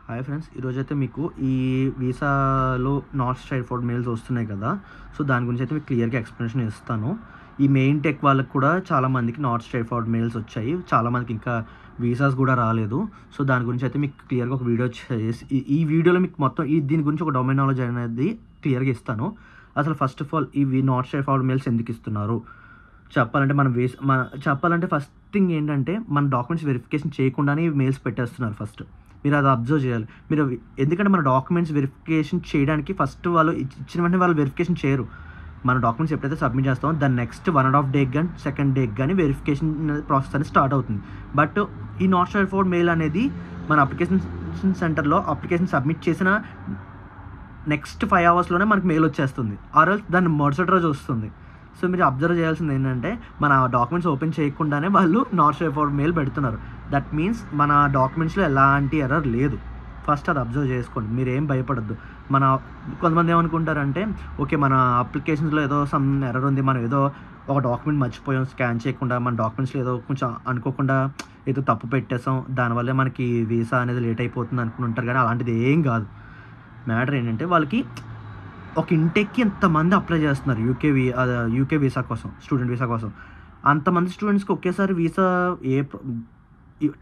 Hi friends, ఈరోజైతే మీకు ఈ వీసాలో నాట్ స్ట్రైట్ ఫార్వర్డ్ మెయిల్స్ వస్తున్నాయి కదా. సో దాని గురించి అయితే మీకు క్లియర్గా ఎక్స్ప్లెనేషన్ ఇస్తాను. ఈ మెయిన్ టెక్ వాళ్ళకి కూడా చాలామందికి నాట్ స్ట్రైట్ ఫార్వర్డ్ మెయిల్స్ వచ్చాయి, చాలామందికి ఇంకా వీసాస్ కూడా రాలేదు. సో దాని గురించి అయితే మీకు క్లియర్గా ఒక వీడియో చేసి ఈ వీడియోలో మీకు మొత్తం దీని గురించి ఒక డొమైన్ నాలెడ్జ్ అనేది క్లియర్గా ఇస్తాను. అసలు ఫస్ట్ ఆఫ్ ఆల్ ఇవి నాట్ స్ట్రైట్ ఫార్వర్డ్ మెయిల్స్ ఎందుకు ఇస్తున్నారు చెప్పాలంటే, చెప్పాలంటే ఫస్ట్ థింగ్ ఏంటంటే మన డాక్యుమెంట్స్ వెరిఫికేషన్ చేయకుండానే మెయిల్స్ పెట్టేస్తున్నారు. ఫస్ట్ మీరు అది అబ్జర్వ్ చేయాలి. మీరు ఎందుకంటే మన డాక్యుమెంట్స్ వెరిఫికేషన్ చేయడానికి ఫస్ట్ వాళ్ళు ఇచ్చిన వెంటనే వాళ్ళు వెరిఫికేషన్ చేయరు. మన డాక్యుమెంట్స్ ఎప్పుడైతే సబ్మిట్ చేస్తామో దాని నెక్స్ట్ 1.5 డే కానీ సెకండ్ డే కానీ వెరిఫికేషన్ ప్రాసెస్ అనేది స్టార్ట్ అవుతుంది. బట్ ఈ నాట్ స్ట్రైట్ ఫార్వర్డ్ మెయిల్ అనేది మన అప్లికేషన్ సెంటర్లో అప్లికేషన్ సబ్మిట్ చేసిన నెక్స్ట్ 5 అవర్స్లోనే మనకు మెయిల్ వచ్చేస్తుంది, ఆర్ఎల్స్ దాన్ని మరుసటి రోజు వస్తుంది. సో మీరు అబ్జర్వ్ చేయాల్సింది ఏంటంటే మన డాక్యుమెంట్స్ ఓపెన్ చేయకుండానే వాళ్ళు నాట్ స్ట్రైట్ ఫార్వర్డ్ మెయిల్ పెడుతున్నారు. దట్ మీన్స్ మన డాక్యుమెంట్స్లో ఎలాంటి ఎర్రర్ లేదు. ఫస్ట్ అది అబ్జర్వ్ చేసుకోండి, మీరు ఏం భయపడద్దు. కొంతమంది ఏమనుకుంటారంటే, ఓకే మన అప్లికేషన్స్లో ఏదో సమ్ ఎర్రర్ ఉంది, మనం ఏదో ఒక డాక్యుమెంట్ మర్చిపోయాం స్కాన్ చేయకుండా, మన డాక్యుమెంట్స్లో ఏదో కొంచెం అనుకోకుండా ఏదో తప్పు పెట్టేసాం, దానివల్లే మనకి వీసా అనేది లేట్ అయిపోతుంది అనుకుంటారు. కానీ అలాంటిది ఏం కాదు. మ్యాటర్ ఏంటంటే వాళ్ళకి ఒక ఇంటెక్కి ఎంతమంది అప్లై చేస్తున్నారు యూకే వీసా కోసం, స్టూడెంట్ వీసా కోసం. అంతమంది స్టూడెంట్స్కి ఒకేసారి వీసా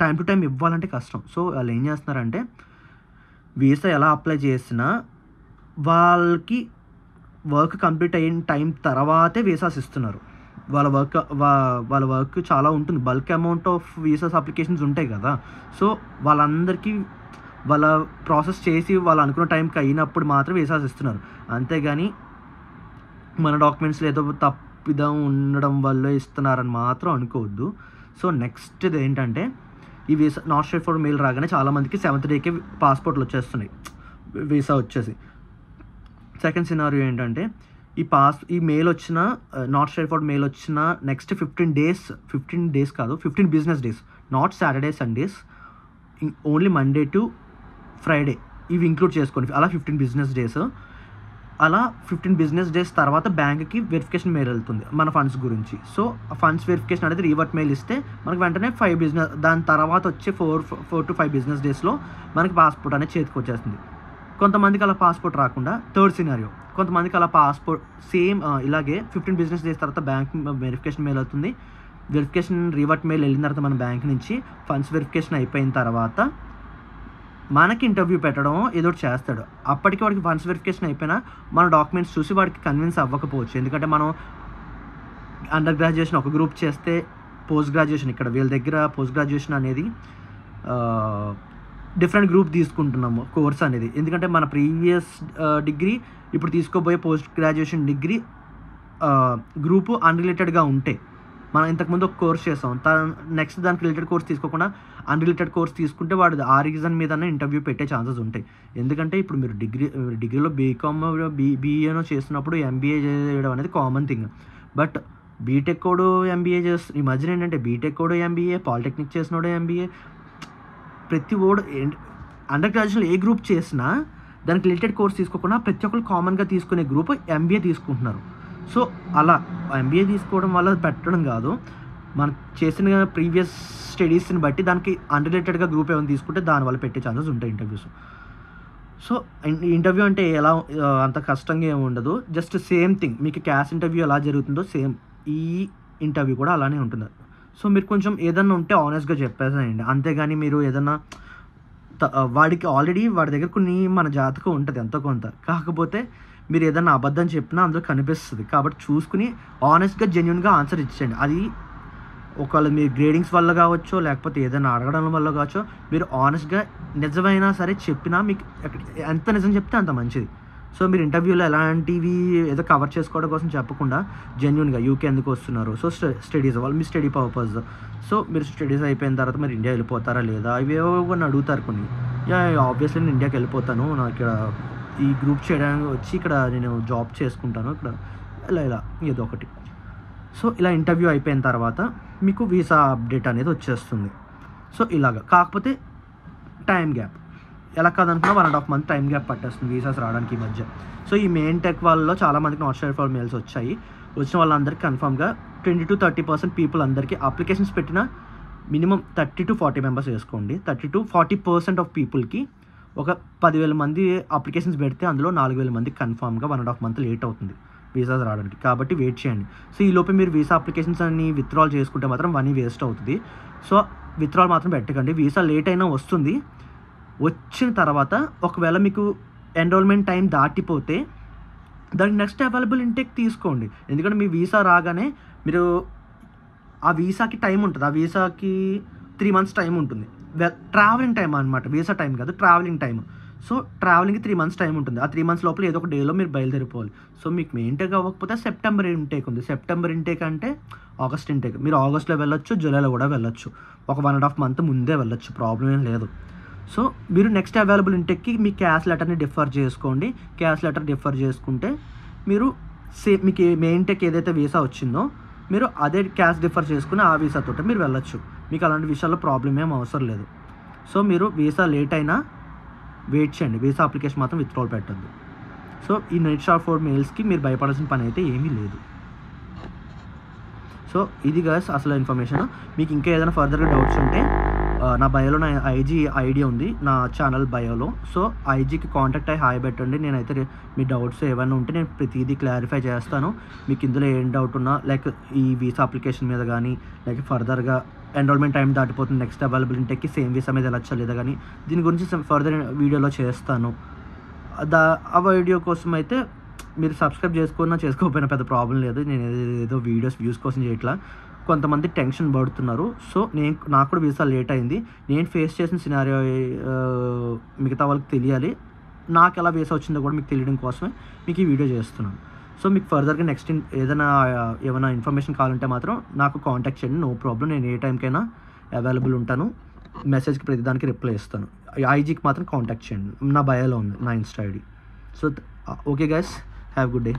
టైం టు టైం ఇవ్వాలంటే కష్టం. సో వాళ్ళు ఏం చేస్తున్నారంటే, వీసా ఎలా అప్లై చేసినా వాళ్ళకి వర్క్ కంప్లీట్ అయిన టైం తర్వాతే వీసాస్ ఇస్తున్నారు. వాళ్ళ వర్క్ చాలా ఉంటుంది, bulk amount of visas applications ఉంటాయి కదా. సో వాళ్ళందరికీ వాళ్ళ ప్రాసెస్ చేసి వాళ్ళు అనుకున్న టైంకి అయినప్పుడు మాత్రం వీసాస్ ఇస్తున్నారు. అంతేగాని మన డాక్యుమెంట్స్లో ఏదో తప్పిదం ఉండడం వల్ల ఇస్తున్నారని మాత్రం అనుకోవద్దు. సో నెక్స్ట్ ఏంటంటే, ఈ visa not straight forward mail రాగానే చాలామందికి 7th డేకే పాస్పోర్ట్లు వచ్చేస్తున్నాయి, వీసా వచ్చేసి. సెకండ్ సినారియో ఏంటంటే, ఈ మెయిల్ వచ్చిన నాట్ స్ట్రైట్ ఫార్వర్డ్ మెయిల్ వచ్చిన నెక్స్ట్ 15 డేస్ కాదు, 15 business days, not Saturday Sundays, only Monday to Friday ఇవి ఇంక్లూడ్ చేసుకోండి. అలా 15 బిజినెస్ డేస్. అలా 15 బిజినెస్ డేస్ తర్వాత బ్యాంక్కి వెరిఫికేషన్ మెయిల్ వెళ్తుంది మన ఫండ్స్ గురించి. సో ఫండ్స్ వెరిఫికేషన్ అనేది రీవర్ట్ మెయిల్ ఇస్తే మనకి వెంటనే 5 బిజినెస్, దాని తర్వాత వచ్చే 4 to 5 బిజినెస్ డేస్లో మనకి పాస్పోర్ట్ అనేది చేతికి వచ్చేస్తుంది. కొంతమందికి అలా పాస్పోర్ట్ రాకుండా థర్డ్ సినారియో, కొంతమందికి అలా పాస్పోర్ట్ సేమ్ ఇలాగే 15 బిజినెస్ డేస్ తర్వాత బ్యాంక్ వెరిఫికేషన్ మెయిల్ అవుతుంది. వెరిఫికేషన్ రీవర్ట్ మెయిల్ వెళ్ళిన తర్వాత మన బ్యాంక్ నుంచి ఫండ్స్ వెరిఫికేషన్ అయిపోయిన తర్వాత మనకి ఇంటర్వ్యూ పెట్టడం ఏదో చేస్తాడు. అప్పటికి వాడికి ఫండ్స్ వెరిఫికేషన్ అయిపోయినా మన డాక్యుమెంట్స్ చూసి వాడికి కన్విన్స్ అవ్వకపోవచ్చు. ఎందుకంటే మనం అండర్ గ్రాడ్యుయేషన్ ఒక గ్రూప్ చేస్తే పోస్ట్ గ్రాడ్యుయేషన్, ఇక్కడ వీళ్ళ దగ్గర పోస్ట్ గ్రాడ్యుయేషన్ అనేది డిఫరెంట్ గ్రూప్ తీసుకుంటున్నాము కోర్స్ అనేది. ఎందుకంటే మన ప్రీవియస్ డిగ్రీ ఇప్పుడు తీసుకోబోయే పోస్ట్ గ్రాడ్యుయేషన్ డిగ్రీ గ్రూపు అన్రిలేటెడ్గా ఉంటే, మనం ఇంతకుముందు ఒక కోర్స్ చేస్తాం, నెక్స్ట్ దానికి రిలేటెడ్ కోర్స్ తీసుకోకుండా అన్రిలేటెడ్ కోర్స్ తీసుకుంటే వాడు ఆ రీజన్ మీదనే ఇంటర్వ్యూ పెట్టే ఛాన్సెస్ ఉంటాయి. ఎందుకంటే ఇప్పుడు మీరు డిగ్రీలో బీకామ్ బీఏనో చేస్తున్నప్పుడు ఎంబీఏ చేయడం అనేది కామన్ థింగ్. బట్ బీటెక్ కూడా ఎంబీఏ ఈ మధ్యన ఏంటంటే బీటెక్ కూడా ఎంబీఏ, పాలిటెక్నిక్ చేసినోడు ఎంబీఏ, ప్రతి ఓడు అండర్ గ్రాడ్యుయేషన్లో ఏ గ్రూప్ చేసినా దానికి రిలేటెడ్ కోర్స్ తీసుకోకుండా ప్రతి ఒక్కరు కామన్గా తీసుకునే గ్రూప్ ఎంబీఏ తీసుకుంటున్నారు. సో అలా ఎంబీఏ తీసుకోవడం వల్ల పెట్టడం కాదు, మనం చేసిన ప్రీవియస్ స్టడీస్ని బట్టి దానికి అన్రిలేటెడ్గా గ్రూప్ ఏమైనా తీసుకుంటే దానివల్ల పెట్టే ఛాన్సెస్ ఉంటాయి ఇంటర్వ్యూస్. సో ఇంటర్వ్యూ అంటే ఎలా అంత కష్టంగా ఏమి ఉండదు, జస్ట్ సేమ్ థింగ్. మీకు క్యాష్ ఇంటర్వ్యూ ఎలా జరుగుతుందో సేమ్ ఈ ఇంటర్వ్యూ కూడా అలానే ఉంటుంది. సో మీరు కొంచెం ఏదన్నా ఉంటే ఆనెస్ట్గా చెప్పేసేయండి. అంతేగాని మీరు ఏదన్నా వాడికి ఆల్రెడీ వాడి దగ్గర కొన్ని మన జాతకం ఉంటుంది ఎంతో కొంత, కాకపోతే మీరు ఏదన్నా అబద్ధం చెప్పినా అందులో కనిపిస్తుంది. కాబట్టి చూసుకుని ఆనెస్ట్గా జెన్యున్గా ఆన్సర్ ఇచ్చేయండి. అది ఒకవేళ మీ గ్రేడింగ్స్ వల్ల కావచ్చో లేకపోతే ఏదైనా అడగడం వల్ల కావచ్చో, మీరు ఆనెస్ట్గా నిజమైనా సరే చెప్పినా మీకు ఎంత నిజం చెప్తే అంత మంచిది. సో మీరు ఇంటర్వ్యూలో ఎలాంటివి ఏదో కవర్ చేసుకోవడం కోసం చెప్పకుండా జెన్యున్గా యూకే ఎందుకు వస్తున్నారు, సో స్టడీస్ వాళ్ళు మీ స్టడీ పర్పస్, సో మీరు స్టడీస్ అయిపోయిన తర్వాత మీరు ఇండియా వెళ్ళిపోతారా లేదా ఇవేవో కొన్ని అడుగుతారు కొన్ని. ఆబ్వియస్లీ నేను ఇండియాకి వెళ్ళిపోతాను, నాకు ఇక్కడ ఈ గ్రూప్ చేయడానికి వచ్చి ఇక్కడ నేను జాబ్ చేసుకుంటాను ఇక్కడ, ఇలా ఏదో ఒకటి. సో ఇలా ఇంటర్వ్యూ అయిపోయిన తర్వాత మీకు వీసా అప్డేట్ అనేది వచ్చేస్తుంది. సో ఇలాగా, కాకపోతే టైం గ్యాప్ ఎలా కాదనుకున్నా 1.5 month టైం గ్యాప్ పట్టేస్తుంది వీసాస్ రావడానికి ఈ మధ్య. సో ఈ మెయిన్ టెక్ వాళ్ళలో చాలామందికి నాట్ స్ట్రైట్ ఫార్వర్డ్ మెయిల్స్ వచ్చాయి. వచ్చిన వాళ్ళందరికీ కన్ఫర్మ్గా 20 to 30% పీపుల్ అందరికీ అప్లికేషన్స్ పెట్టిన మినిమం 30 to 40 మెంబర్స్ వేసుకోండి. 30 to 40% ఆఫ్ పీపుల్కి ఒక 10,000 మంది అప్లికేషన్స్ పెడితే అందులో 4,000 మందికి కన్ఫామ్గా 1.5 మంత్ లేట్ అవుతుంది వీసాస్ రావడానికి. కాబట్టి వెయిట్ చేయండి. సో ఈ లోపే మీరు వీసా అప్లికేషన్స్ అన్ని విత్డ్రాల్ చేసుకుంటే మాత్రం మనీ వేస్ట్ అవుతుంది. సో విత్డ్రాల్ మాత్రం పెట్టకండి. వీసా లేట్ అయినా వస్తుంది. వచ్చిన తర్వాత ఒకవేళ మీకు ఎన్రోల్మెంట్ టైం దాటిపోతే దానికి నెక్స్ట్ అవైలబుల్ ఇంటేక్ తీసుకోండి. ఎందుకంటే మీ వీసా రాగానే మీరు ఆ వీసాకి టైం ఉంటుంది. ఆ వీసాకి 3 months టైం ఉంటుంది. ట్రావెలింగ్ టైం అనమాట, వీసా టైం కాదు, ట్రావెలింగ్ టైం. సో ట్రావెలింగ్కి 3 months టైం ఉంటుంది. ఆ 3 months లోపల ఏదో ఒక డేలో మీరు బయలుదేరిపోవాలి. సో మీకు మే ఇంటేక్ అవ్వకపోతే సెప్టెంబర్ ఇంటేక్ ఉంది. సెప్టెంబర్ ఇంటేక్ అంటే ఆగస్ట్ ఇంటేక్. మీరు ఆగస్ట్లో వెళ్ళొచ్చు, జూలైలో కూడా వెళ్ళొచ్చు. ఒక 1.5 month ముందే వెళ్ళొచ్చు, ప్రాబ్లం ఏం లేదు. సో మీరు నెక్స్ట్ అవైలబుల్ ఇంటెక్కి మీ క్యాష్ లెటర్ని డిఫర్ చేసుకోండి. క్యాష్ లెటర్ డిఫర్ చేసుకుంటే మీరు మీకు మెయిన్ టెక్ ఏదైతే వీసా వచ్చిందో మీరు అదే క్యాష్ డిఫర్ చేసుకుని ఆ వీసాతో మీరు వెళ్ళొచ్చు. మీకు అలాంటి విషయాల్లో ప్రాబ్లం ఏం అవసరం లేదు. సో మీరు వీసా లేట్ అయినా వెయిట్ చేయండి. వీసా అప్లికేషన్ మాత్రం విత్డ్రాల్ పెట్టద్దు. సో ఈ NET-4 మెయిల్స్కి మీరు భయపడాల్సిన పని అయితే ఏమీ లేదు. సో ఇది గైస్ అసలు ఇన్ఫర్మేషన్. మీకు ఇంకా ఏదైనా ఫర్దర్గా డౌట్స్ ఉంటే నా బయోలో నా ఐజీ ఐడి ఉంది, నా ఛానల్ బయోలో. సో ఐజీకి కాంటాక్ట్ అయ్యి హాయ్ పెట్టండి. నేనైతే మీ డౌట్స్ ఏమైనా ఉంటే నేను ప్రతిదీ క్లారిఫై చేస్తాను. మీకు ఇందులో ఏం డౌట్ ఉన్నా లైక్ ఈ వీసా అప్లికేషన్ మీద కానీ, లైక్ ఫర్దర్గా ఎన్రోల్మెంట్ టైం దాటిపోతుంది నెక్స్ట్ అవైలబుల్ ఇంటెక్కి సేమ్ వీసా మీద వెళ్ళచ్చా లేదా కానీ దీని గురించి ఫర్దర్ వీడియోలో చేస్తాను. ఆ వీడియో కోసం అయితే మీరు సబ్స్క్రైబ్ చేసుకున్నా చేసుకోకపోయినా పెద్ద ప్రాబ్లం లేదు. నేను ఏదో వీడియోస్ వ్యూస్ కోసం చేయట్లా. కొంతమంది టెన్షన్ పడుతున్నారు. సో నాకు కూడా వీసా లేట్ అయింది. నేను ఫేస్ చేసిన సినారియో మిగతా వాళ్ళకి తెలియాలి. నాకు ఎలా వీసా వచ్చిందో కూడా మీకు తెలియడం కోసమే మీకు ఈ వీడియో చేస్తున్నాను. సో మీకు ఫర్దర్గా నెక్స్ట్ ఏమైనా ఇన్ఫర్మేషన్ కావాలంటే మాత్రం నాకు కాంటాక్ట్ చేయండి. No problem. నేను ఏ టైంకైనా అవైలబుల్ ఉంటాను. మెసేజ్కి ప్రతిదానికి రిప్లై ఇస్తాను. ఐజీకి మాత్రం కాంటాక్ట్ చేయండి. నా బయోలో ఉంది నా Insta ID. So okay guys, have good day.